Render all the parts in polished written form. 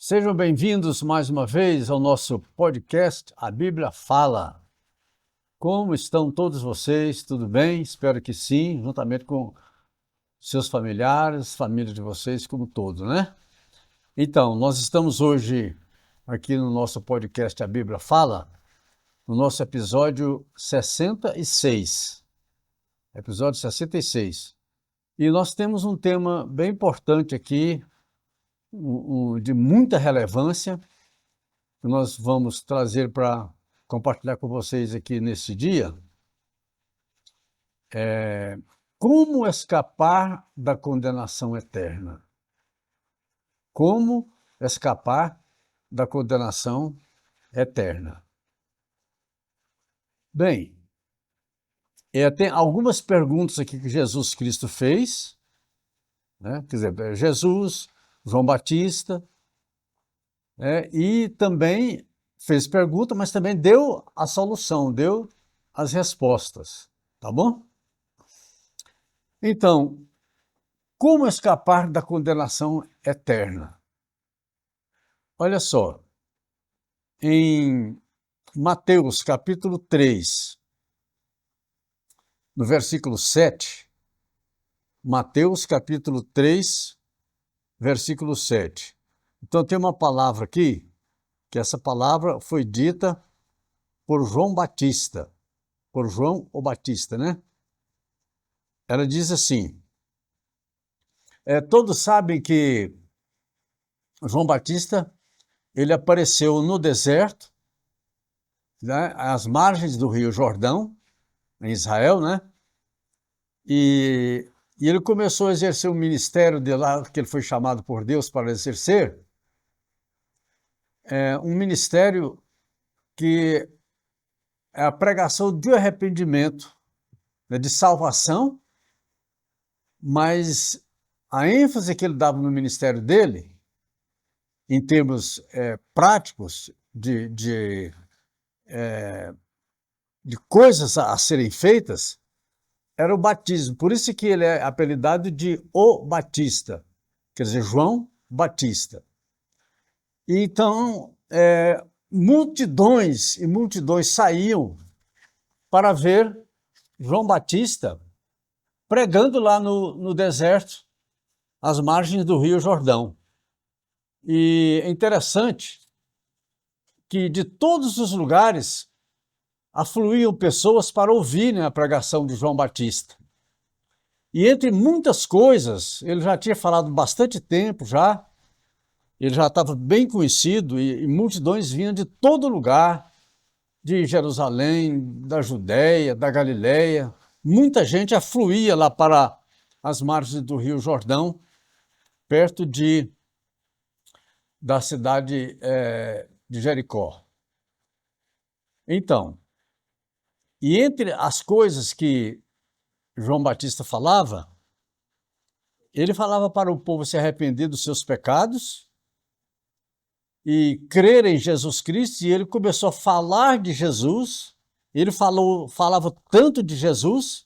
Sejam bem-vindos mais uma vez ao nosso podcast A Bíblia Fala. Como estão todos vocês? Tudo bem? Espero que sim, juntamente com seus familiares, família de vocês como todo, né? Então, nós estamos hoje aqui no nosso podcast A Bíblia Fala, no nosso episódio 66. Episódio 66. E nós temos um tema bem importante aqui, de muita relevância, que nós vamos trazer para compartilhar com vocês aqui nesse dia. Como escapar da condenação eterna? Como escapar da condenação eterna? Bem, tem algumas perguntas aqui que Jesus Cristo fez, né? Quer dizer, Jesus, João Batista, e também fez pergunta, mas também deu a solução, deu as respostas, tá bom? Então, como escapar da condenação eterna? Olha só, em Mateus capítulo 3, no versículo 7, Mateus capítulo 3, versículo 7. Então tem uma palavra aqui, que essa palavra foi dita por João Batista, por João o Batista, né? Ela diz assim, todos sabem que João Batista, ele apareceu no deserto, né, às margens do Rio Jordão, em Israel, né? E ele começou a exercer o ministério de lá, que ele foi chamado por Deus para exercer, um ministério que é a pregação de arrependimento, né, de salvação, mas a ênfase que ele dava no ministério dele, em termos práticos, de coisas a serem feitas, era o batismo. Por isso que ele é apelidado de O Batista, quer dizer, João Batista. E então, multidões e multidões saíam para ver João Batista pregando lá no deserto, às margens do Rio Jordão. E é interessante que de todos os lugares afluíam pessoas para ouvirem a pregação de João Batista. E entre muitas coisas, ele já tinha falado bastante tempo já, ele já estava bem conhecido e multidões vinham de todo lugar, de Jerusalém, da Judéia, da Galileia. Muita gente afluía lá para as margens do Rio Jordão, perto da cidade de Jericó. Então, e entre as coisas que João Batista falava, ele falava para o povo se arrepender dos seus pecados e crer em Jesus Cristo, e ele começou a falar de Jesus, ele falava tanto de Jesus,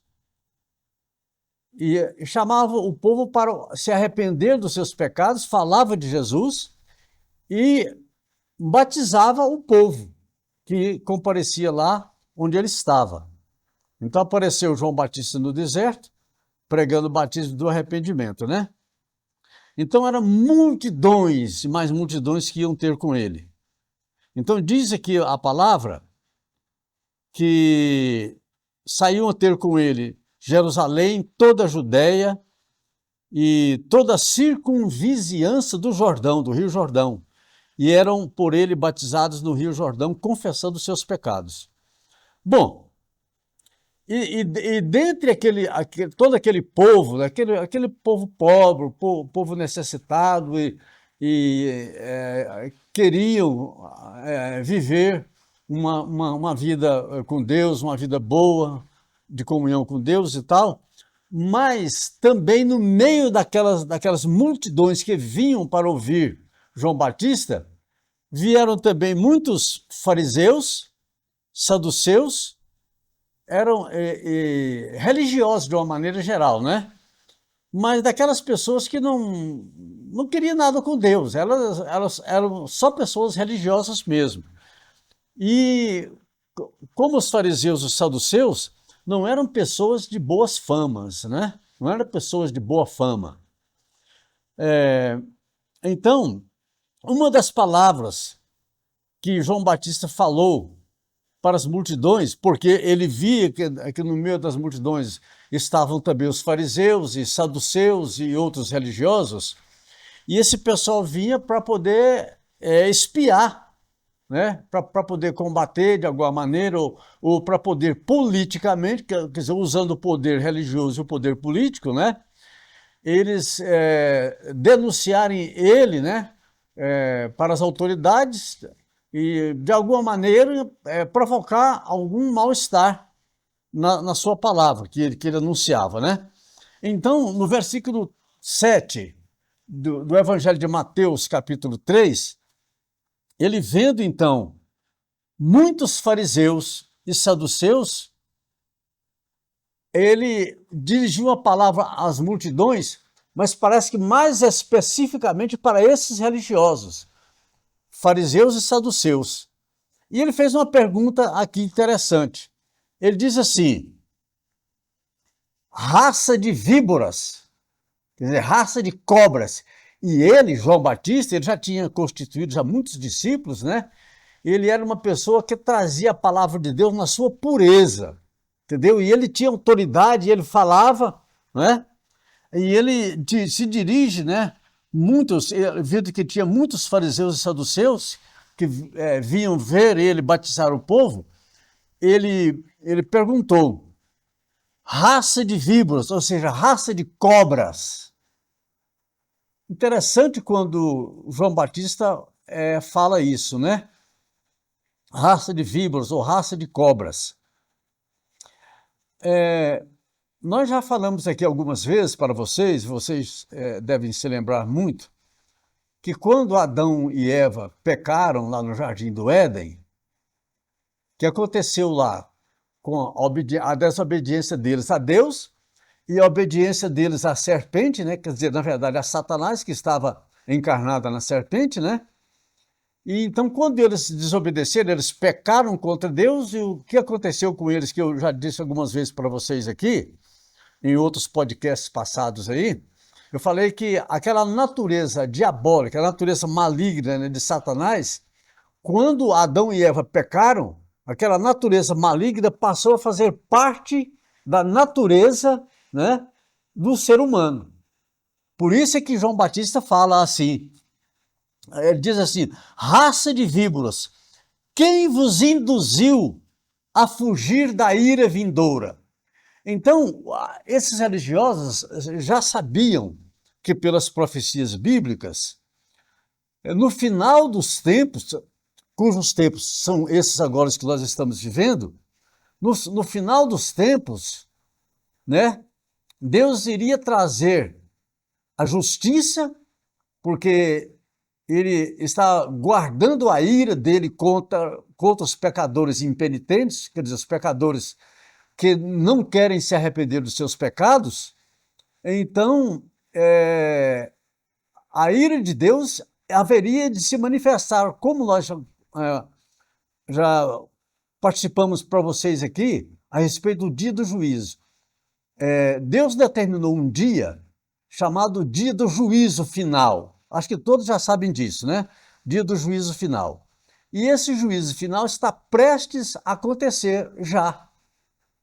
e chamava o povo para se arrepender dos seus pecados, falava de Jesus e batizava o povo que comparecia lá onde ele estava. Então apareceu João Batista no deserto, pregando o batismo do arrependimento, né? Então eram multidões e mais multidões que iam ter com ele. Então diz aqui a palavra que saíam a ter com ele Jerusalém, toda a Judéia e toda a circunvizinhança do Jordão, do Rio Jordão, e eram por ele batizados no Rio Jordão, confessando seus pecados. Bom, e dentre todo aquele povo, né, aquele povo pobre, povo necessitado, queriam viver uma vida com Deus, uma vida boa, de comunhão com Deus e tal, mas também no meio daquelas multidões que vinham para ouvir João Batista, vieram também muitos fariseus, saduceus, eram religiosos de uma maneira geral, né? mas daquelas pessoas que não queriam nada com Deus, elas eram só pessoas religiosas mesmo. E como os fariseus e os saduceus não eram pessoas de boas famas, né? Não eram pessoas de boa fama. Então, uma das palavras que João Batista falou para as multidões, porque ele via que no meio das multidões estavam também os fariseus e saduceus e outros religiosos, e esse pessoal vinha para poder espiar, né? Para poder combater de alguma maneira, ou para poder politicamente, quer dizer, usando o poder religioso e o poder político, né? Eles denunciarem ele, né? Para as autoridades e, de alguma maneira, provocar algum mal-estar na sua palavra que ele anunciava, né? Então, no versículo 7 do Evangelho de Mateus, capítulo 3, ele vendo, então, muitos fariseus e saduceus, ele dirigiu a palavra às multidões, mas parece que mais especificamente para esses religiosos, fariseus e saduceus. E ele fez uma pergunta aqui interessante. Ele diz assim: raça de víboras, quer dizer, raça de cobras. E ele, João Batista, ele já tinha constituído já muitos discípulos, né? Ele era uma pessoa que trazia a palavra de Deus na sua pureza, entendeu? E ele tinha autoridade, ele falava, né? E ele se dirige, né? Muitos, vendo que tinha muitos fariseus e saduceus que vinham ver ele batizar o povo, ele perguntou: raça de víboras, ou seja, raça de cobras. Interessante quando João Batista fala isso, né? Raça de víboras ou raça de cobras. Nós já falamos aqui algumas vezes para vocês devem se lembrar muito, que quando Adão e Eva pecaram lá no Jardim do Éden, o que aconteceu lá com a desobediência deles a Deus e a obediência deles à serpente, né? Quer dizer, na verdade, a Satanás, que estava encarnada na serpente, né? E então, quando eles desobedeceram, eles pecaram contra Deus, e o que aconteceu com eles, que eu já disse algumas vezes para vocês aqui, em outros podcasts passados aí, eu falei que aquela natureza diabólica, a natureza maligna, né, de Satanás, quando Adão e Eva pecaram, aquela natureza maligna passou a fazer parte da natureza, né, do ser humano. Por isso é que João Batista fala assim, ele diz assim: raça de víboras, quem vos induziu a fugir da ira vindoura? Então, esses religiosos já sabiam que, pelas profecias bíblicas, no final dos tempos, cujos tempos são esses agora que nós estamos vivendo, no final dos tempos, né, Deus iria trazer a justiça, porque ele está guardando a ira dele contra os pecadores impenitentes, quer dizer, os pecadores que não querem se arrepender dos seus pecados. Então, a ira de Deus haveria de se manifestar, como nós já participamos para vocês aqui, a respeito do dia do juízo. Deus determinou um dia chamado dia do juízo final. Acho que todos já sabem disso, né? Dia do juízo final. E esse juízo final está prestes a acontecer já,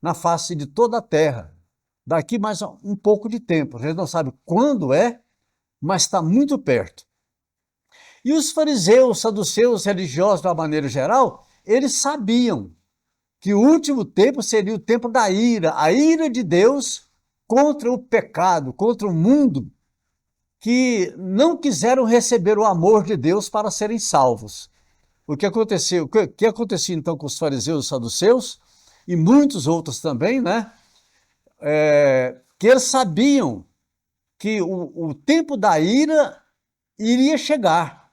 na face de toda a terra. Daqui mais um pouco de tempo. A gente não sabe quando mas está muito perto. E os fariseus, saduceus, religiosos, de uma maneira geral, eles sabiam que o último tempo seria o tempo da ira, a ira de Deus contra o pecado, contra o mundo, que não quiseram receber o amor de Deus para serem salvos. O que acontecia então com os fariseus e saduceus, e muitos outros também, né? Que eles sabiam que o tempo da ira iria chegar.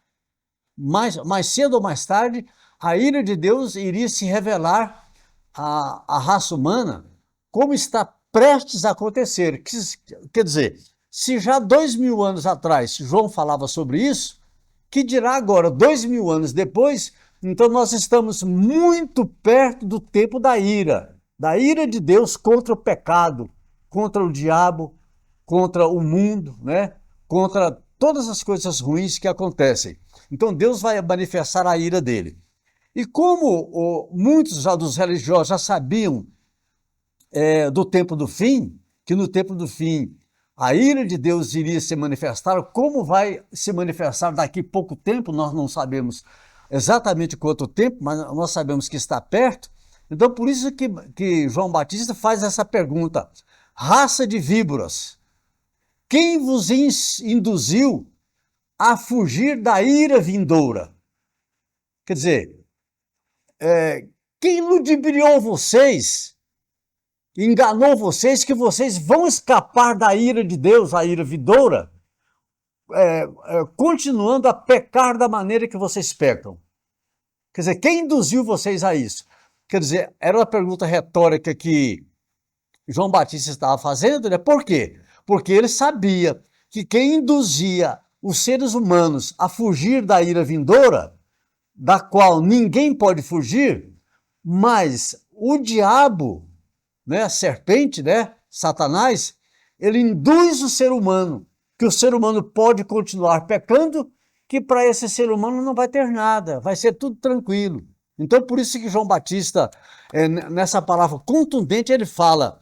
Mais cedo ou mais tarde, a ira de Deus iria se revelar à raça humana, como está prestes a acontecer. Quer dizer, Se já 2000 anos atrás João falava sobre isso, que dirá agora, 2000 anos depois? Então nós estamos muito perto do tempo da ira de Deus contra o pecado, contra o diabo, contra o mundo, né? Contra todas as coisas ruins que acontecem. Então Deus vai manifestar a ira dele. E como muitos já dos religiosos já sabiam do tempo do fim, que no tempo do fim a ira de Deus iria se manifestar, como vai se manifestar daqui a pouco tempo, nós não sabemos exatamente quanto tempo, mas nós sabemos que está perto. Então, por isso que João Batista faz essa pergunta: raça de víboras, quem vos induziu a fugir da ira vindoura? Quer dizer, quem ludibriou vocês, enganou vocês, que vocês vão escapar da ira de Deus, a ira vindoura, continuando a pecar da maneira que vocês pecam? Quer dizer, quem induziu vocês a isso? Quer dizer, era uma pergunta retórica que João Batista estava fazendo, né? Por quê? Porque ele sabia que quem induzia os seres humanos a fugir da ira vindoura, da qual ninguém pode fugir, mas o diabo, né, a serpente, né, Satanás, ele induz o ser humano, que o ser humano pode continuar pecando, que para esse ser humano não vai ter nada, vai ser tudo tranquilo. Então, por isso que João Batista, nessa palavra contundente, ele fala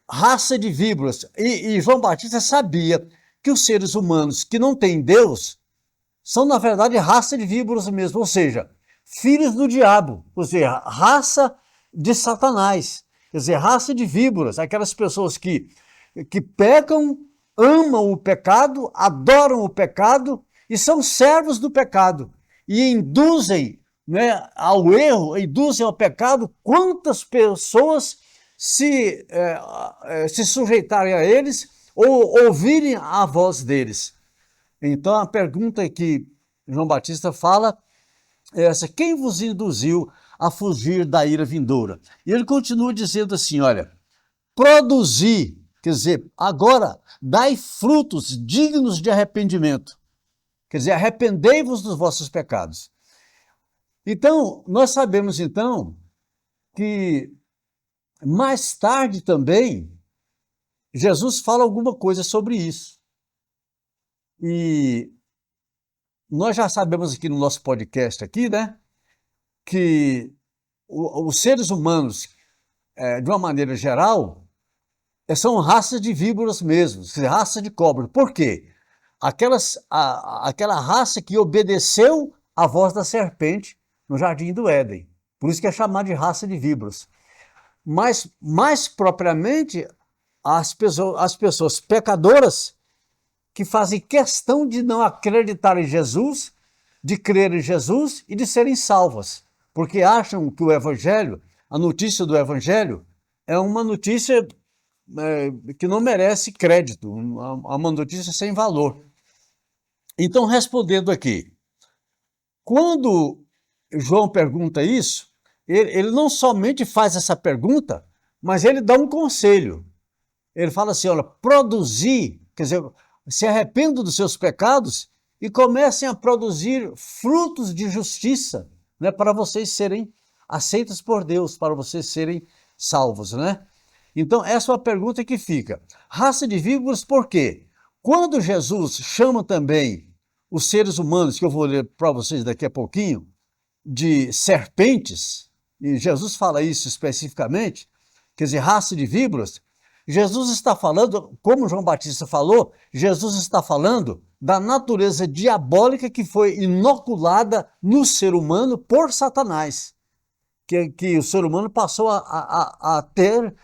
raça de víboras. E João Batista sabia que os seres humanos que não têm Deus são, na verdade, raça de víboras mesmo, ou seja, filhos do diabo, ou seja, raça de Satanás, quer dizer, raça de víboras, aquelas pessoas que pecam, amam o pecado, adoram o pecado e são servos do pecado e induzem, né, ao erro, induzem ao pecado. Quantas pessoas se sujeitarem a eles ou ouvirem a voz deles? Então a pergunta que João Batista fala é essa: quem vos induziu a fugir da ira vindoura? E ele continua dizendo assim, olha, produzi, quer dizer, agora dai frutos dignos de arrependimento. Quer dizer, arrependei-vos dos vossos pecados. Então, nós sabemos então que mais tarde também Jesus fala alguma coisa sobre isso. E nós já sabemos aqui no nosso podcast aqui, né, que os seres humanos, de uma maneira geral, são raças de víboras mesmo, raça de cobra. Por quê? Aquela raça que obedeceu à voz da serpente no Jardim do Éden. Por isso que é chamada de raça de víboras. Mas, mais propriamente, as pessoas pecadoras que fazem questão de não acreditar em Jesus, de crer em Jesus e de serem salvas, porque acham que o Evangelho, a notícia do Evangelho, é uma notícia que não merece crédito, uma notícia sem valor. Então, respondendo aqui, quando João pergunta isso, ele não somente faz essa pergunta, mas ele dá um conselho. Ele fala assim, olha, produzir, quer dizer, se arrependam dos seus pecados e comecem a produzir frutos de justiça, né, para vocês serem aceitos por Deus, para vocês serem salvos, né? Então, essa é uma pergunta que fica. Raça de víboras, por quê? Quando Jesus chama também os seres humanos, que eu vou ler para vocês daqui a pouquinho, de serpentes, e Jesus fala isso especificamente, quer dizer, raça de víboras, Jesus está falando, como João Batista falou, Jesus está falando da natureza diabólica que foi inoculada no ser humano por Satanás, que o ser humano passou a ter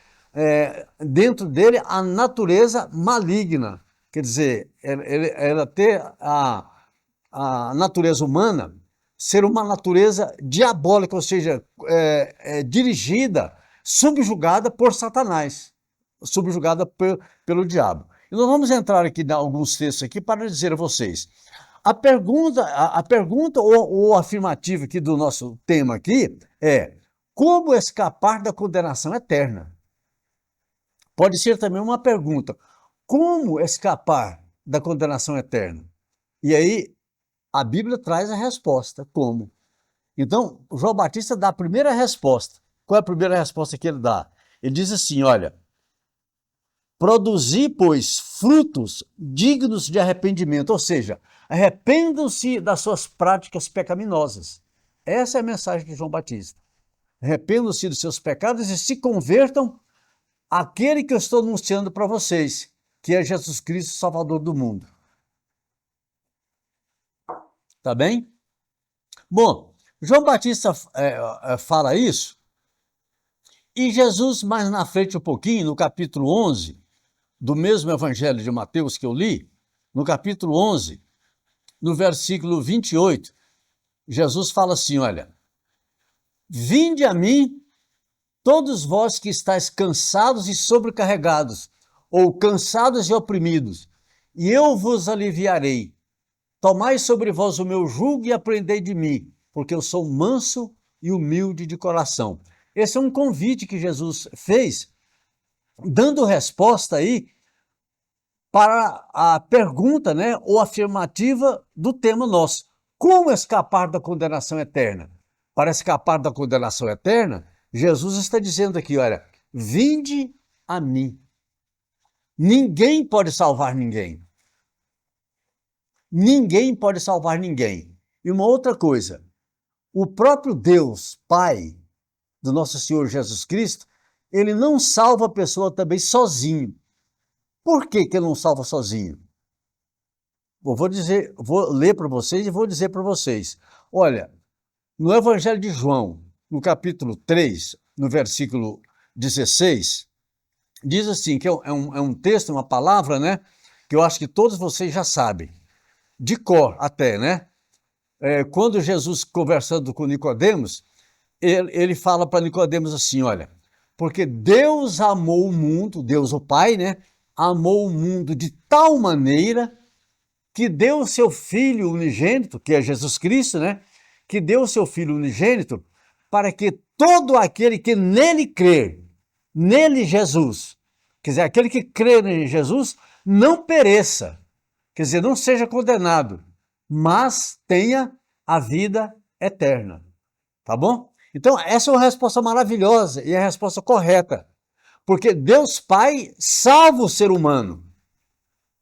dentro dele a natureza maligna, quer dizer, ela ter a natureza humana ser uma natureza diabólica, ou seja, dirigida, subjugada por Satanás, subjugada pelo diabo. E nós vamos entrar aqui em alguns textos aqui para dizer a vocês. A pergunta ou afirmativa aqui do nosso tema aqui é: como escapar da condenação eterna? Pode ser também uma pergunta: como escapar da condenação eterna? E aí a Bíblia traz a resposta, como? Então, João Batista dá a primeira resposta. Qual é a primeira resposta que ele dá? Ele diz assim, olha, produzi, pois, frutos dignos de arrependimento, ou seja, arrependam-se das suas práticas pecaminosas. Essa é a mensagem de João Batista. Arrependam-se dos seus pecados e se convertam àquele que eu estou anunciando para vocês, que é Jesus Cristo, Salvador do mundo. Tá bem? Bom, João Batista fala isso, e Jesus, mais na frente um pouquinho, no capítulo 11, do mesmo Evangelho de Mateus que eu li, no capítulo 11, no versículo 28, Jesus fala assim, olha, vinde a mim, todos vós que estáis cansados e sobrecarregados, ou cansados e oprimidos, e eu vos aliviarei. Tomai sobre vós o meu jugo e aprendei de mim, porque eu sou manso e humilde de coração. Esse é um convite que Jesus fez, dando resposta aí para a pergunta, né, ou afirmativa do tema nosso. Como escapar da condenação eterna? Para escapar da condenação eterna, Jesus está dizendo aqui, olha, vinde a mim. Ninguém pode salvar ninguém. Ninguém pode salvar ninguém. E uma outra coisa, o próprio Deus, Pai do nosso Senhor Jesus Cristo, ele não salva a pessoa também sozinho. Por que ele não salva sozinho? Vou ler para vocês e vou dizer para vocês. Olha, no Evangelho de João, no capítulo 3, no versículo 16, diz assim, que é um texto, uma palavra, né, que eu acho que todos vocês já sabem, de cor até, né? Quando Jesus, conversando com Nicodemos, ele fala para Nicodemos assim, olha, porque Deus amou o mundo, Deus o Pai, né, amou o mundo de tal maneira que deu o seu Filho unigênito, que é Jesus Cristo, né, que deu o seu Filho unigênito para que todo aquele que nele crer, nele Jesus, quer dizer, aquele que crê em Jesus, não pereça, quer dizer, não seja condenado, mas tenha a vida eterna. Tá bom? Então, essa é uma resposta maravilhosa e é a resposta correta. Porque Deus Pai salva o ser humano,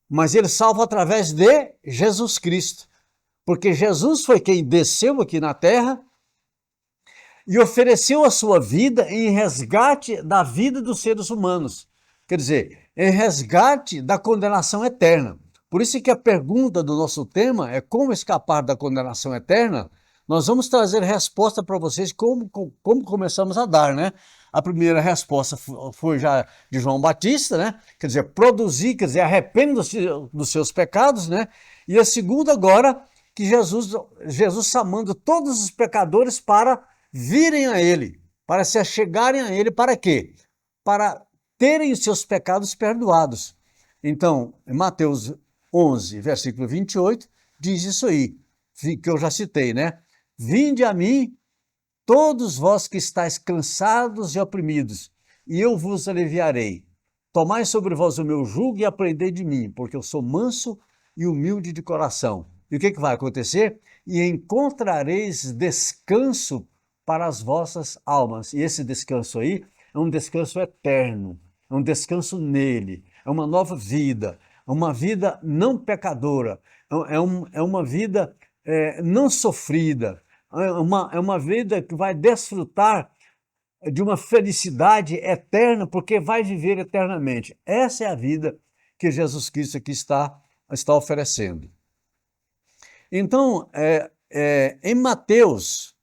mas ele salva através de Jesus Cristo. Porque Jesus foi quem desceu aqui na terra e ofereceu a sua vida em resgate da vida dos seres humanos. Quer dizer, em resgate da condenação eterna. Por isso que a pergunta do nosso tema é como escapar da condenação eterna. Nós vamos trazer resposta para vocês como começamos a dar, né? A primeira resposta foi já de João Batista, né? Quer dizer, produzir, quer dizer, arrependa-se dos seus pecados, né? E a segunda agora, que Jesus chamando todos os pecadores para virem a ele, para se achegarem a ele, para quê? Para terem os seus pecados perdoados. Então, em Mateus 11, versículo 28, diz isso aí, que eu já citei, né? Vinde a mim, todos vós que estáis cansados e oprimidos, e eu vos aliviarei. Tomai sobre vós o meu jugo e aprendei de mim, porque eu sou manso e humilde de coração. E o que vai acontecer? E encontrareis descanso para as vossas almas. E esse descanso aí é um descanso eterno, é um nele, é uma nova vida, é uma vida não pecadora, é uma vida não sofrida, é uma vida que vai desfrutar de uma felicidade eterna, porque vai viver eternamente. Essa é a vida que Jesus Cristo aqui está oferecendo. Então, em Mateus,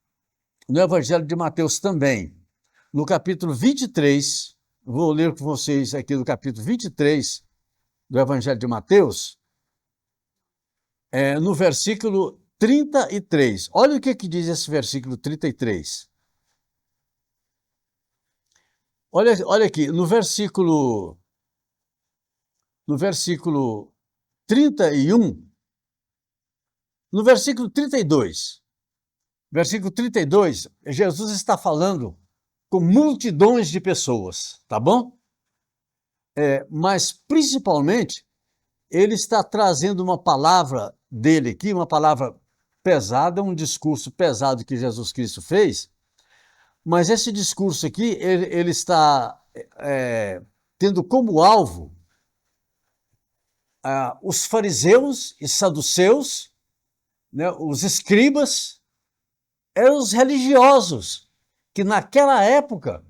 no Evangelho de Mateus também, no capítulo 23, vou ler com vocês aqui no capítulo 23 do Evangelho de Mateus, no versículo 33. Olha o que diz esse versículo 33. Olha aqui, no versículo 31, no versículo 32, Jesus está falando com multidões de pessoas, tá bom? mas principalmente ele está trazendo uma palavra dele aqui, uma palavra pesada, um discurso pesado que Jesus Cristo fez, mas esse discurso aqui, ele está tendo como alvo os fariseus e saduceus, né, os escribas, eram os religiosos, que naquela época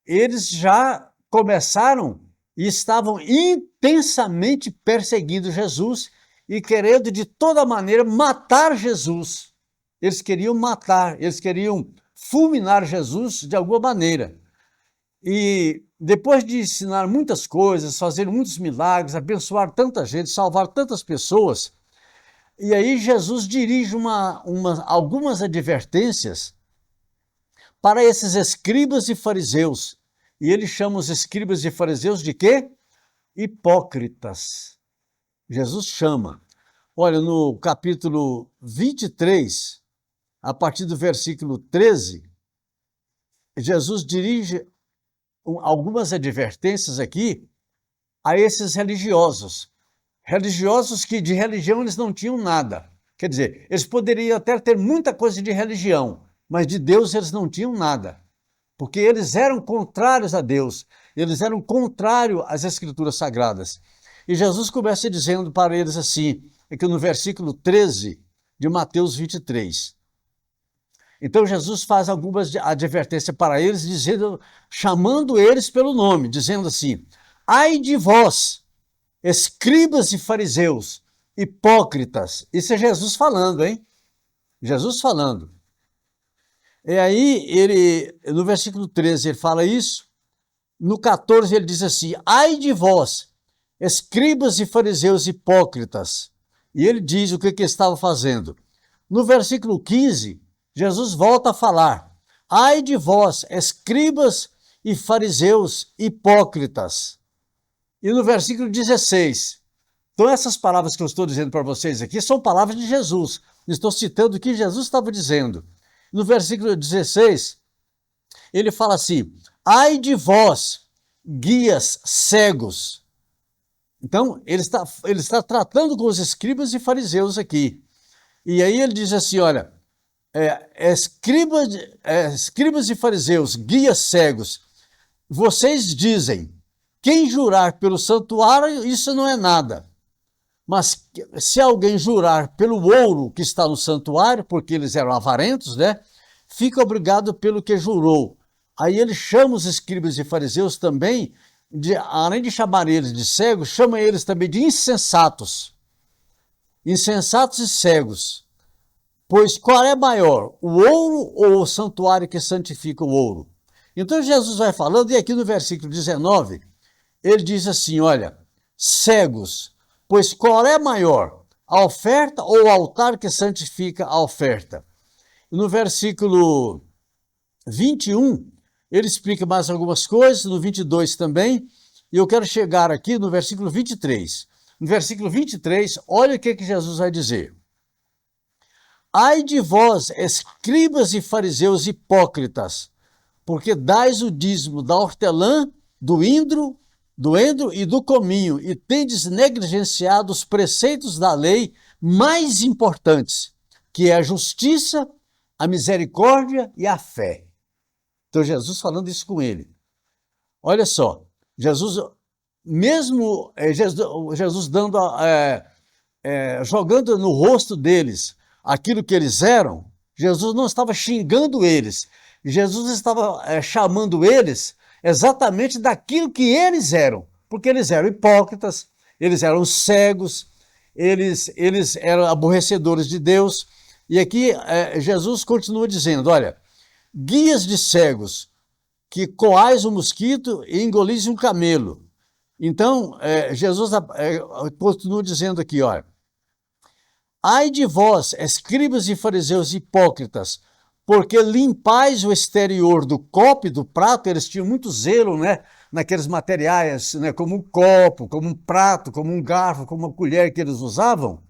eles já começaram e estavam intensamente perseguindo Jesus e querendo de toda maneira matar Jesus. Eles queriam matar, eles queriam fulminar Jesus de alguma maneira. E depois de ensinar muitas coisas, fazer muitos milagres, abençoar tanta gente, salvar tantas pessoas, e aí Jesus dirige algumas advertências para esses escribas e fariseus. E ele chama os escribas e fariseus de quê? Hipócritas. Jesus chama. Olha, no capítulo 23, a partir do versículo 13, Jesus dirige algumas advertências aqui a esses religiosos. Religiosos que de religião eles não tinham nada. Quer dizer, eles poderiam até ter muita coisa de religião, mas de Deus eles não tinham nada. Porque eles eram contrários a Deus, eles eram contrários às Escrituras Sagradas. E Jesus começa dizendo para eles assim, aqui no versículo 13 de Mateus 23. Então Jesus faz algumas advertências para eles, chamando eles pelo nome, dizendo assim: ai de vós, escribas e fariseus, hipócritas. Isso é Jesus falando, hein? Jesus falando. E aí, no versículo 13, ele fala isso. No 14, ele diz assim: ai de vós, escribas e fariseus hipócritas. E ele diz o que estava fazendo. No versículo 15, Jesus volta a falar: ai de vós, escribas e fariseus hipócritas. E no versículo 16, então essas palavras que eu estou dizendo para vocês aqui são palavras de Jesus. Estou citando o que Jesus estava dizendo. No versículo 16, ele fala assim: ai de vós, guias cegos. Então, ele está tratando com os escribas e fariseus aqui. E aí ele diz assim, olha, escribas e fariseus, guias cegos, vocês dizem, quem jurar pelo santuário, isso não é nada. Mas se alguém jurar pelo ouro que está no santuário, porque eles eram avarentos, né? Fica obrigado pelo que jurou. Aí ele chama os escribas e fariseus também, além de chamar eles de cegos, chama eles também de insensatos. Insensatos e cegos. Pois qual é maior, o ouro ou o santuário que santifica o ouro? Então Jesus vai falando, e aqui no versículo 19, ele diz assim, olha, cegos, pois qual é maior, a oferta ou o altar que santifica a oferta? No versículo 21, ele explica mais algumas coisas, no 22 também, e eu quero chegar aqui no versículo 23. No versículo 23, olha o que Jesus vai dizer. Ai de vós, escribas e fariseus hipócritas, porque dais o dízimo da hortelã, do endro e do cominho, e tendes negligenciado os preceitos da lei mais importantes, que é a justiça, a misericórdia e a fé. Então Jesus falando isso com ele. Olha só, Jesus dando, jogando no rosto deles aquilo que eles eram, Jesus não estava xingando eles, Jesus estava chamando eles exatamente daquilo que eles eram, porque eles eram hipócritas, eles eram cegos, eles eram aborrecedores de Deus. E aqui Jesus continua dizendo, olha, guias de cegos, que coais um mosquito e engolis um camelo. Então, Jesus continua dizendo aqui, olha, ai de vós, escribas e fariseus hipócritas, porque limpais o exterior do copo e do prato, eles tinham muito zelo, né, naqueles materiais, né, como um copo, como um prato, como um garfo, como uma colher que eles usavam.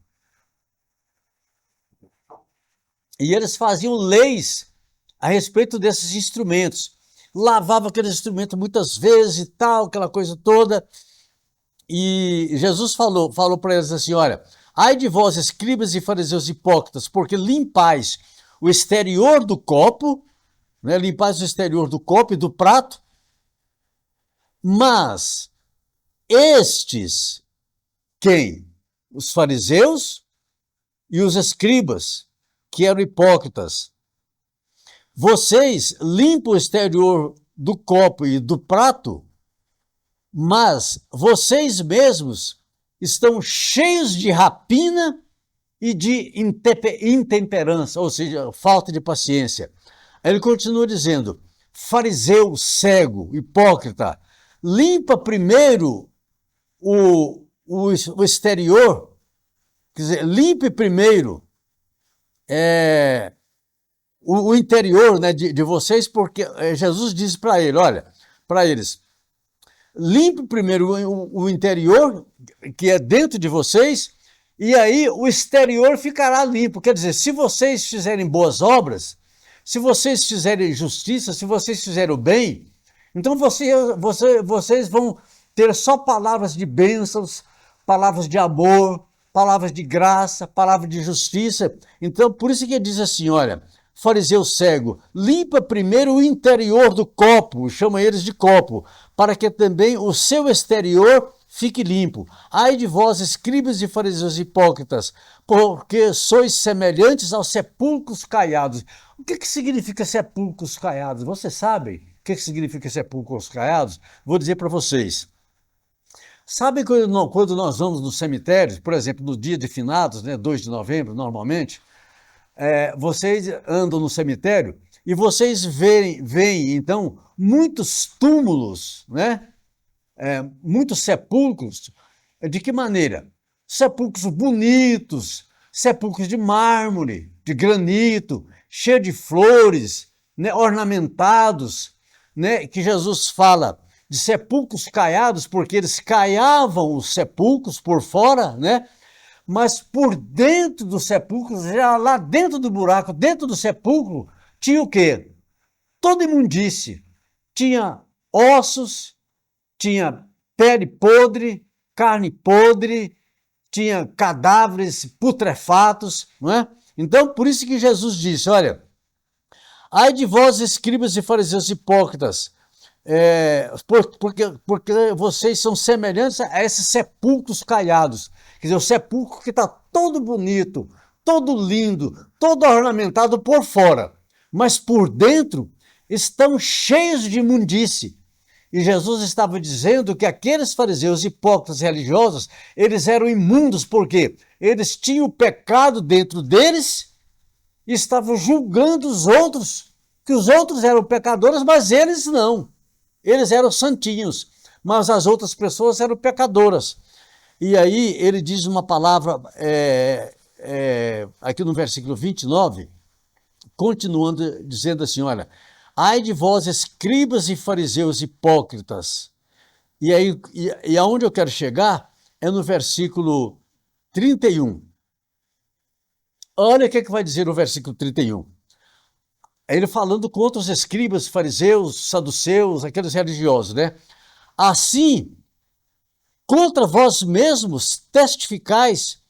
E eles faziam leis a respeito desses instrumentos. lavava aquele instrumento muitas vezes e tal, aquela coisa toda. E Jesus falou para eles assim, olha, ai de vós, escribas e fariseus hipócritas, porque limpais o exterior do copo, né, limpais o exterior do copo e do prato, mas estes, quem? Os fariseus e os escribas, que eram hipócritas. Vocês limpam o exterior do copo e do prato, mas vocês mesmos estão cheios de rapina e de intemperança, ou seja, falta de paciência. Ele continua dizendo, fariseu cego, hipócrita, limpa primeiro o exterior, quer dizer, limpe primeiro o interior, né, de vocês, porque Jesus disse para ele, olha, para eles, limpe primeiro o interior, que é dentro de vocês, e aí o exterior ficará limpo. Quer dizer, se vocês fizerem boas obras, se vocês fizerem justiça, se vocês fizerem o bem, então vocês vão ter só palavras de bênçãos, palavras de amor, palavras de graça, palavras de justiça. Então, por isso que ele diz assim, olha, fariseu cego, limpa primeiro o interior do copo, chama eles de copo, para que também o seu exterior fique limpo. Ai de vós, escribas e fariseus hipócritas, porque sois semelhantes aos sepulcros caiados. O que significa sepulcros caiados? Vocês sabem o que significa sepulcros caiados? Vou dizer para vocês. Sabem quando nós vamos no cemitério, por exemplo, no dia de finados, né, 2 de novembro, normalmente, vocês andam no cemitério e vocês veem então, muitos túmulos, né? Muitos sepulcros. De que maneira? Sepulcros bonitos, sepulcros de mármore, de granito, cheio de flores, né? Ornamentados, né? Que Jesus fala de sepulcros caiados, porque eles caiavam os sepulcros por fora, né? Mas por dentro do sepulcro, já lá dentro do buraco, dentro do sepulcro, tinha o quê? Toda imundície. Tinha ossos, tinha pele podre, carne podre, tinha cadáveres putrefatos, não é? Então, por isso que Jesus disse, olha, ai de vós, escribas e fariseus hipócritas, porque vocês são semelhantes a esses sepulcros caiados. Quer dizer, o sepulcro que está todo bonito, todo lindo, todo ornamentado por fora, mas por dentro estão cheios de imundície. E Jesus estava dizendo que aqueles fariseus hipócritas religiosos, eles eram imundos, porque eles tinham o pecado dentro deles e estavam julgando os outros, que os outros eram pecadores, mas eles não. Eles eram santinhos, mas as outras pessoas eram pecadoras. E aí ele diz uma palavra, aqui no versículo 29, continuando, dizendo assim, olha, ai de vós, escribas e fariseus hipócritas. E aonde eu quero chegar é no versículo 31. Olha o que vai dizer o versículo 31. É ele falando contra os escribas, fariseus, saduceus, aqueles religiosos, né? Assim, contra vós mesmos testificais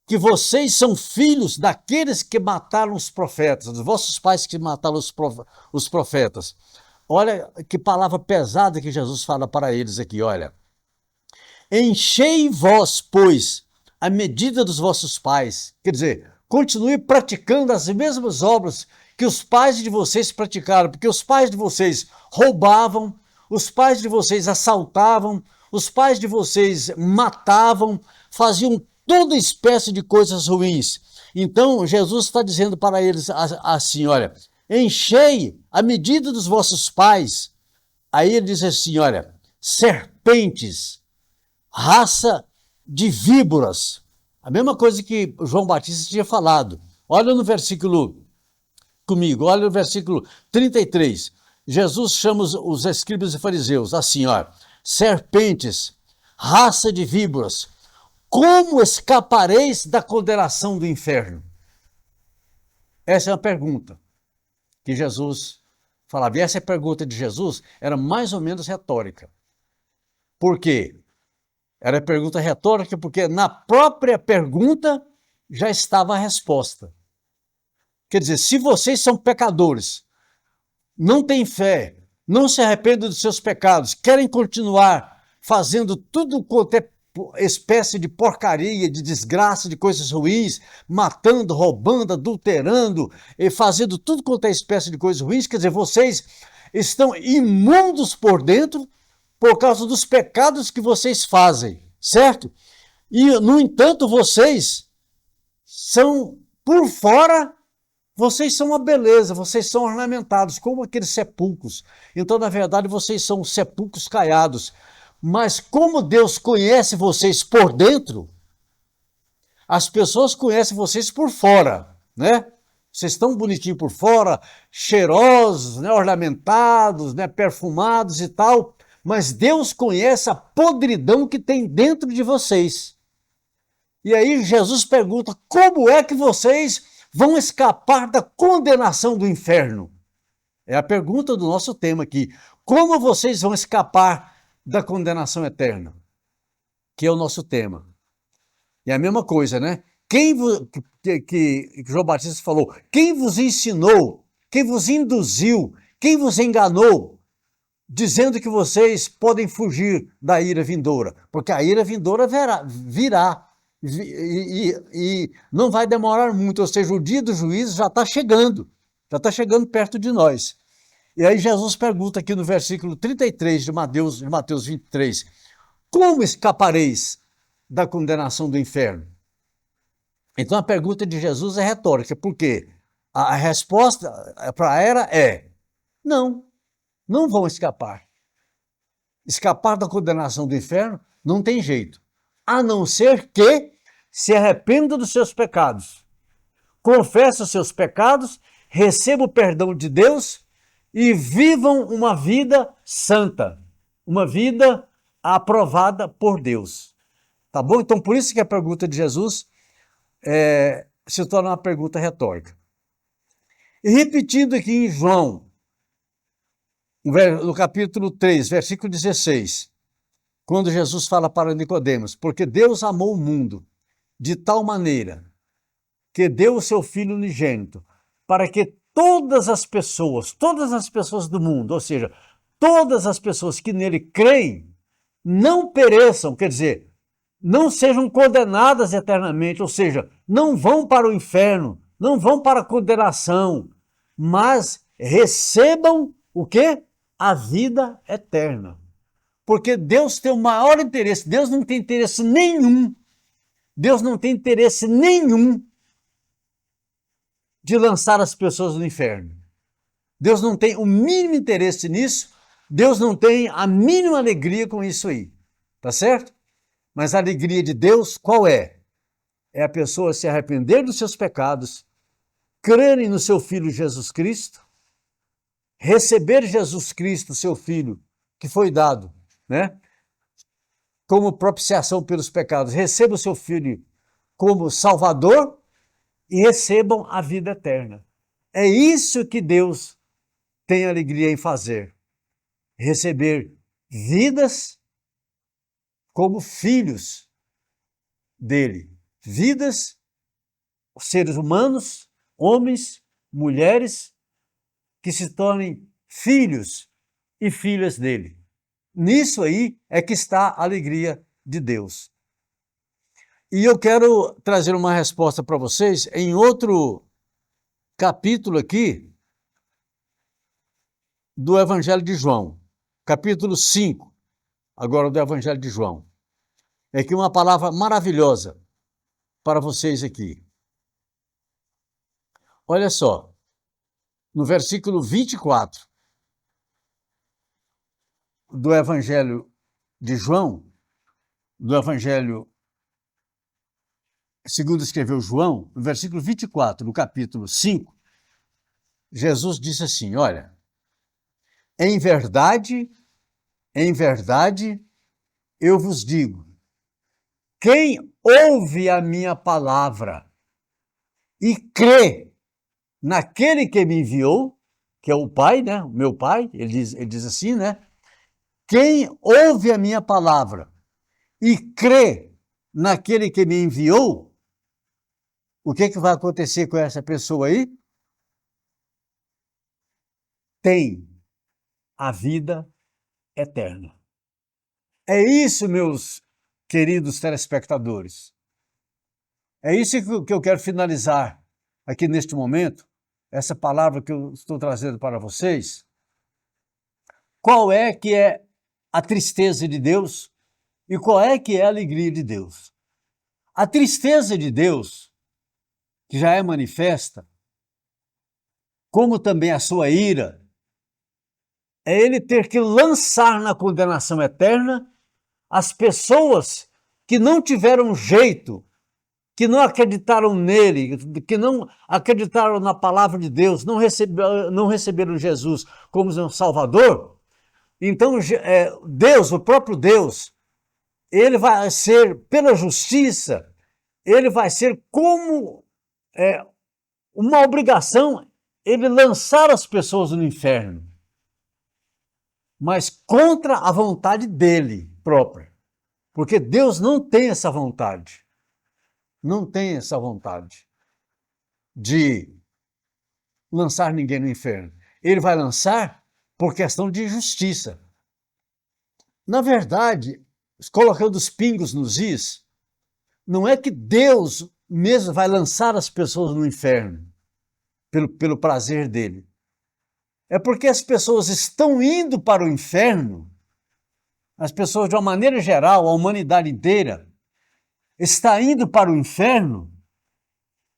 que vocês são filhos daqueles que mataram os profetas, dos vossos pais que mataram os profetas. Olha que palavra pesada que Jesus fala para eles aqui, olha. Enchei vós, pois, a medida dos vossos pais. Quer dizer, continue praticando as mesmas obras que os pais de vocês praticaram, porque os pais de vocês roubavam, os pais de vocês assaltavam, os pais de vocês matavam, faziam toda espécie de coisas ruins. Então, Jesus está dizendo para eles assim, olha, enchei a medida dos vossos pais. Aí ele diz assim, olha, serpentes, raça de víboras. A mesma coisa que João Batista tinha falado. Olha no versículo comigo, olha no versículo 33. Jesus chama os escribas e fariseus assim, olha, serpentes, raça de víboras, como escapareis da condenação do inferno? Essa é uma pergunta que Jesus falava. E essa pergunta de Jesus era mais ou menos retórica. Por quê? Era pergunta retórica porque na própria pergunta já estava a resposta. Quer dizer, se vocês são pecadores, não têm fé, não se arrependem dos seus pecados, querem continuar fazendo tudo quanto é espécie de porcaria, de desgraça, de coisas ruins, matando, roubando, adulterando, e fazendo tudo quanto é espécie de coisas ruins, quer dizer, vocês estão imundos por dentro por causa dos pecados que vocês fazem, certo? E, no entanto, vocês são, por fora, vocês são uma beleza, vocês são ornamentados, como aqueles sepulcros. Então, na verdade, vocês são sepulcros caiados. Mas como Deus conhece vocês por dentro, as pessoas conhecem vocês por fora, né? Vocês estão bonitinhos por fora, cheirosos, né? Ornamentados, né? Perfumados e tal, mas Deus conhece a podridão que tem dentro de vocês. E aí Jesus pergunta, como é que vocês vão escapar da condenação do inferno? É a pergunta do nosso tema aqui. Como vocês vão escapar da condenação eterna? Que é o nosso tema. E é a mesma coisa, né? Que João Batista falou, quem vos ensinou, quem vos induziu, quem vos enganou, dizendo que vocês podem fugir da ira vindoura? Porque a ira vindoura virá. E não vai demorar muito, ou seja, o dia do juízo já está chegando perto de nós. E aí Jesus pergunta aqui no versículo 33 de Mateus 23, como escapareis da condenação do inferno? Então a pergunta de Jesus é retórica, porque a resposta para ela é, não vão escapar. Escapar da condenação do inferno não tem jeito, a não ser que se arrependa dos seus pecados, confesse os seus pecados, receba o perdão de Deus e vivam uma vida santa, uma vida aprovada por Deus. Tá bom? Então, por isso que a pergunta de Jesus se torna uma pergunta retórica. E repetindo aqui em João, no capítulo 3, versículo 16, quando Jesus fala para Nicodemos, porque Deus amou o mundo de tal maneira que deu o seu Filho unigênito, para que todas as pessoas do mundo, ou seja, todas as pessoas que nele creem, não pereçam, quer dizer, não sejam condenadas eternamente, ou seja, não vão para o inferno, não vão para a condenação, mas recebam o quê? A vida eterna. Porque Deus tem o maior interesse, Deus não tem interesse nenhum de lançar as pessoas no inferno. Deus não tem o mínimo interesse nisso, Deus não tem a mínima alegria com isso aí, tá certo? Mas a alegria de Deus qual é? É a pessoa se arrepender dos seus pecados, crerem no seu Filho Jesus Cristo, receber Jesus Cristo, seu Filho, que foi dado, né? Como propiciação pelos pecados, receba o seu Filho como Salvador e recebam a vida eterna. É isso que Deus tem alegria em fazer. Receber vidas como filhos dele. Vidas, seres humanos, homens, mulheres, que se tornem filhos e filhas dele. Nisso aí é que está a alegria de Deus. E eu quero trazer uma resposta para vocês em outro capítulo aqui do Evangelho de João, capítulo 5, agora do Evangelho de João. É aqui uma palavra maravilhosa para vocês aqui. Olha só, no versículo 24 do Evangelho de João, do Evangelho segundo escreveu João, no versículo 24, no capítulo 5, Jesus disse assim, olha, em verdade, eu vos digo, quem ouve a minha palavra e crê naquele que me enviou, que é o Pai, né? O meu Pai, ele diz assim, né? Quem ouve a minha palavra e crê naquele que me enviou, o que vai acontecer com essa pessoa aí? Tem a vida eterna. É isso, meus queridos telespectadores. É isso que eu quero finalizar aqui neste momento, essa palavra que eu estou trazendo para vocês. Qual é que é a tristeza de Deus e qual é que é a alegria de Deus? A tristeza de Deus, que já é manifesta, como também a sua ira, é ele ter que lançar na condenação eterna as pessoas que não tiveram jeito, que não acreditaram nele, que não acreditaram na palavra de Deus, não receberam Jesus como seu Salvador. Então, Deus, o próprio Deus, ele vai ser, pela justiça, ele vai ser como uma obrigação, ele lançar as pessoas no inferno, mas contra a vontade dele própria, porque Deus não tem essa vontade, não tem essa vontade de lançar ninguém no inferno. Ele vai lançar por questão de justiça. Na verdade, colocando os pingos nos is, não é que Deus mesmo vai lançar as pessoas no inferno pelo prazer dele. É porque as pessoas estão indo para o inferno, as pessoas de uma maneira geral, a humanidade inteira, está indo para o inferno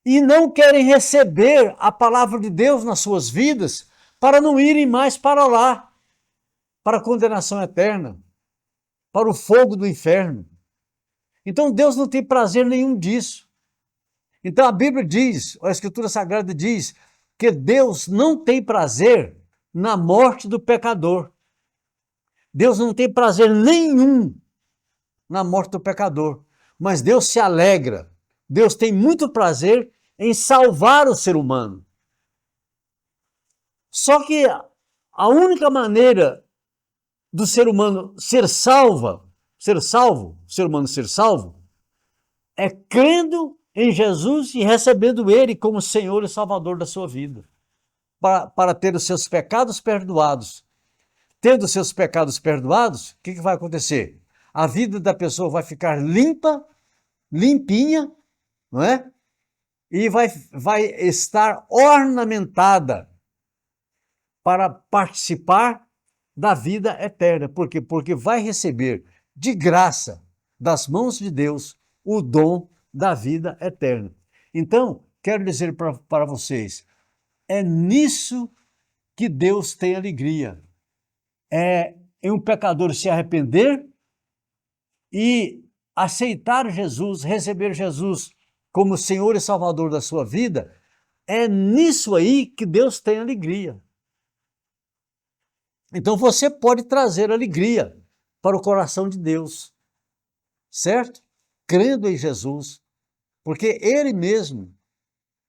e não querem receber a palavra de Deus nas suas vidas para não irem mais para lá, para a condenação eterna, para o fogo do inferno. Então Deus não tem prazer nenhum disso. Então a Bíblia diz, a Escritura Sagrada diz, que Deus não tem prazer na morte do pecador. Deus não tem prazer nenhum na morte do pecador, mas Deus se alegra, Deus tem muito prazer em salvar o ser humano. Só que a única maneira do ser humano ser salvo, o ser humano ser salvo, é crendo em Jesus e recebendo Ele como Senhor e Salvador da sua vida, para ter os seus pecados perdoados. Tendo os seus pecados perdoados, o que vai acontecer? A vida da pessoa vai ficar limpa, limpinha, não é? E vai estar ornamentada para participar da vida eterna. Por quê? Porque vai receber de graça das mãos de Deus o dom da vida eterna. Então, quero dizer para vocês, é nisso que Deus tem alegria. É em um pecador se arrepender e aceitar Jesus, receber Jesus como Senhor e Salvador da sua vida, é nisso aí que Deus tem alegria. Então você pode trazer alegria para o coração de Deus, certo? Crendo em Jesus, porque Ele mesmo,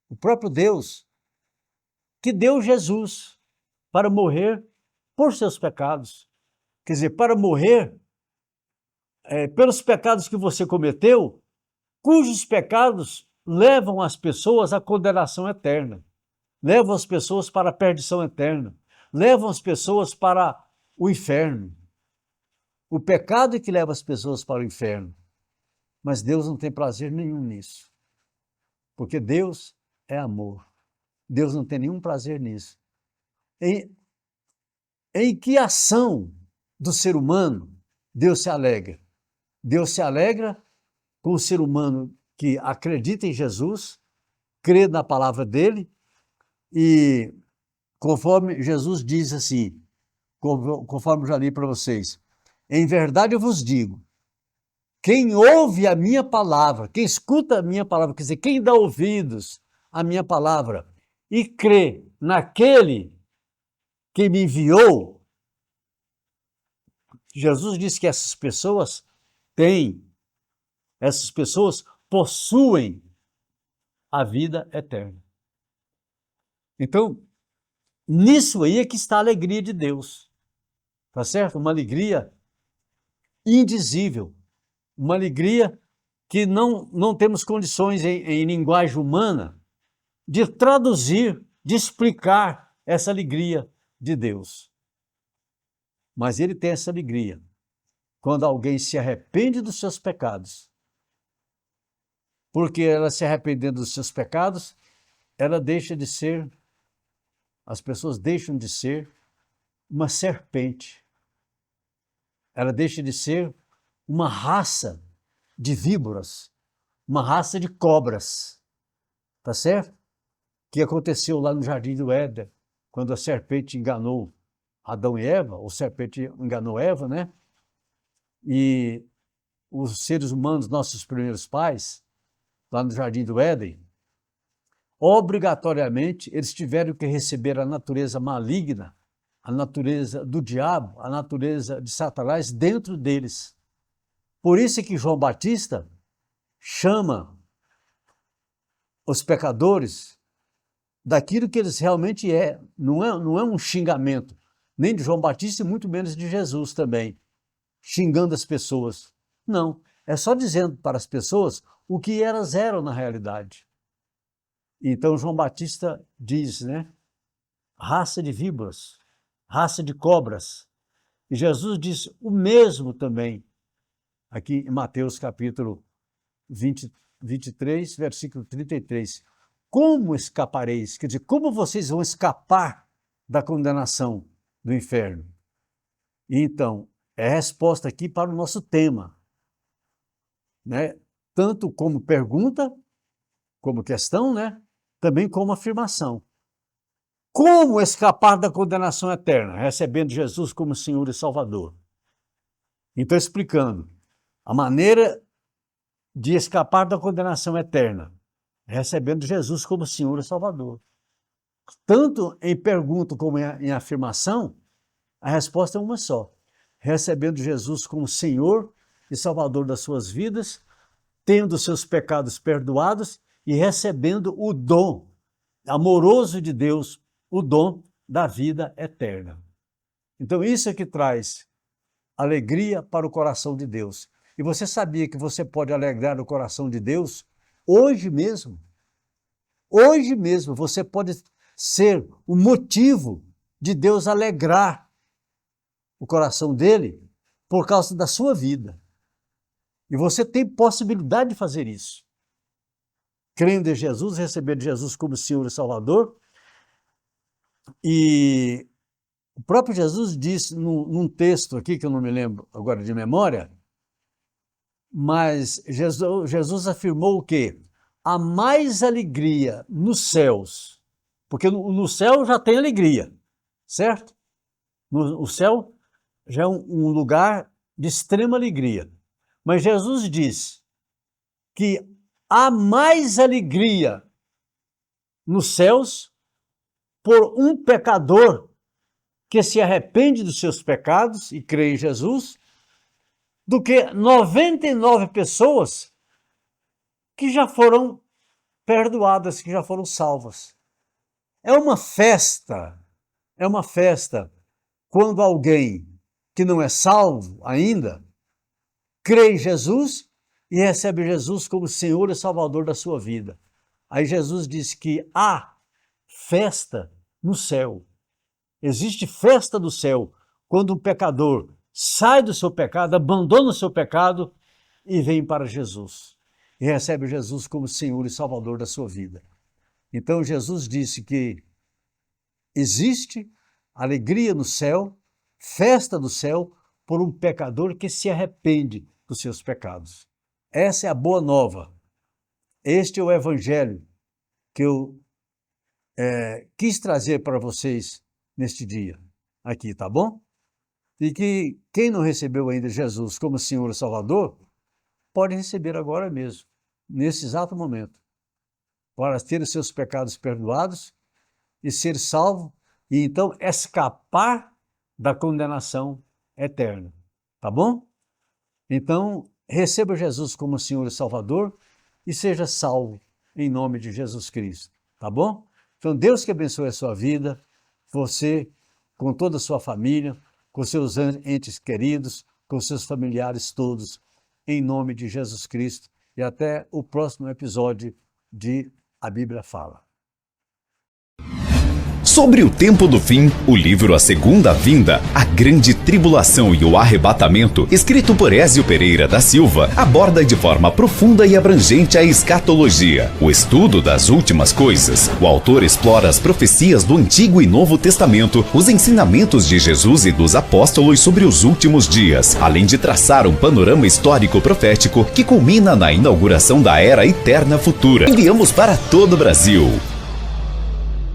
o próprio Deus, que deu Jesus para morrer por seus pecados. Quer dizer, para morrer pelos pecados que você cometeu, cujos pecados levam as pessoas à condenação eterna, levam as pessoas para a perdição eterna, levam as pessoas para o inferno. O pecado é que leva as pessoas para o inferno, mas Deus não tem prazer nenhum nisso, porque Deus é amor. Deus não tem nenhum prazer nisso. Em que ação do ser humano Deus se alegra? Deus se alegra com o ser humano que acredita em Jesus, crê na palavra dele e, conforme Jesus diz assim, conforme eu já li para vocês, em verdade eu vos digo, quem ouve a minha palavra, quem escuta a minha palavra, quer dizer, quem dá ouvidos à minha palavra e crê naquele que me enviou, Jesus disse que essas pessoas possuem a vida eterna. Então, nisso aí é que está a alegria de Deus, tá certo? Uma alegria indizível, uma alegria que não temos condições em linguagem humana de traduzir, de explicar essa alegria de Deus. Mas ele tem essa alegria quando alguém se arrepende dos seus pecados. Porque ela se arrependendo dos seus pecados, ela deixa de ser, as pessoas deixam de ser uma serpente. Ela deixa de ser uma raça de víboras, uma raça de cobras, tá certo? Que aconteceu lá no Jardim do Éden, quando a serpente enganou Adão e Eva, ou a serpente enganou Eva, né? E os seres humanos, nossos primeiros pais, lá no Jardim do Éden, obrigatoriamente eles tiveram que receber a natureza maligna, a natureza do diabo, a natureza de Satanás dentro deles. Por isso é que João Batista chama os pecadores daquilo que eles realmente não é um xingamento, nem de João Batista e muito menos de Jesus também, xingando as pessoas. Não, é só dizendo para as pessoas o que elas eram na realidade. Então João Batista diz, né? Raça de víboras, raça de cobras. E Jesus diz o mesmo também, aqui em Mateus capítulo 23, versículo 33. Como escapareis? Quer dizer, como vocês vão escapar da condenação do inferno? E então, é a resposta aqui para o nosso tema, né? Tanto como pergunta, como questão, né? Também como afirmação. Como escapar da condenação eterna? Recebendo Jesus como Senhor e Salvador. Então, explicando, a maneira de escapar da condenação eterna, recebendo Jesus como Senhor e Salvador. Tanto em pergunta como em afirmação, a resposta é uma só. Recebendo Jesus como Senhor e Salvador das suas vidas, tendo seus pecados perdoados e recebendo o dom amoroso de Deus, o dom da vida eterna. Então isso é que traz alegria para o coração de Deus. E você sabia que você pode alegrar o coração de Deus hoje mesmo? Hoje mesmo você pode ser o motivo de Deus alegrar o coração dele por causa da sua vida. E você tem possibilidade de fazer isso. Crendo em Jesus, recebendo Jesus como Senhor e Salvador. E o próprio Jesus disse num texto aqui, que eu não me lembro agora de memória, mas Jesus afirmou o quê? Há mais alegria nos céus, porque no céu já tem alegria, certo? O céu já é um lugar de extrema alegria. Mas Jesus diz que há mais alegria nos céus por um pecador que se arrepende dos seus pecados e crê em Jesus, do que 99 pessoas que já foram perdoadas, que já foram salvas. É uma festa quando alguém que não é salvo ainda crê em Jesus e recebe Jesus como Senhor e Salvador da sua vida. Aí Jesus diz que há festa no céu. Existe festa do céu quando um pecador sai do seu pecado, abandona o seu pecado e vem para Jesus. E recebe Jesus como Senhor e Salvador da sua vida. Então Jesus disse que existe alegria no céu, festa do céu, por um pecador que se arrepende dos seus pecados. Essa é a boa nova. Este é o evangelho que eu quis trazer para vocês neste dia aqui, tá bom? E que quem não recebeu ainda Jesus como Senhor e Salvador, pode receber agora mesmo, nesse exato momento, para ter os seus pecados perdoados e ser salvo, e então escapar da condenação eterna, tá bom? Então, receba Jesus como Senhor e Salvador e seja salvo em nome de Jesus Cristo, tá bom? Então, Deus que abençoe a sua vida, você com toda a sua família, com seus entes queridos, com seus familiares todos, em nome de Jesus Cristo. E até o próximo episódio de A Bíblia Fala. Sobre o tempo do fim, o livro A Segunda Vinda, a Grande Tribulação e o Arrebatamento, escrito por Ézio Pereira da Silva, aborda de forma profunda e abrangente a escatologia, o estudo das últimas coisas. O autor explora as profecias do Antigo e Novo Testamento, os ensinamentos de Jesus e dos apóstolos sobre os últimos dias, além de traçar um panorama histórico profético que culmina na inauguração da Era Eterna Futura. Enviamos para todo o Brasil.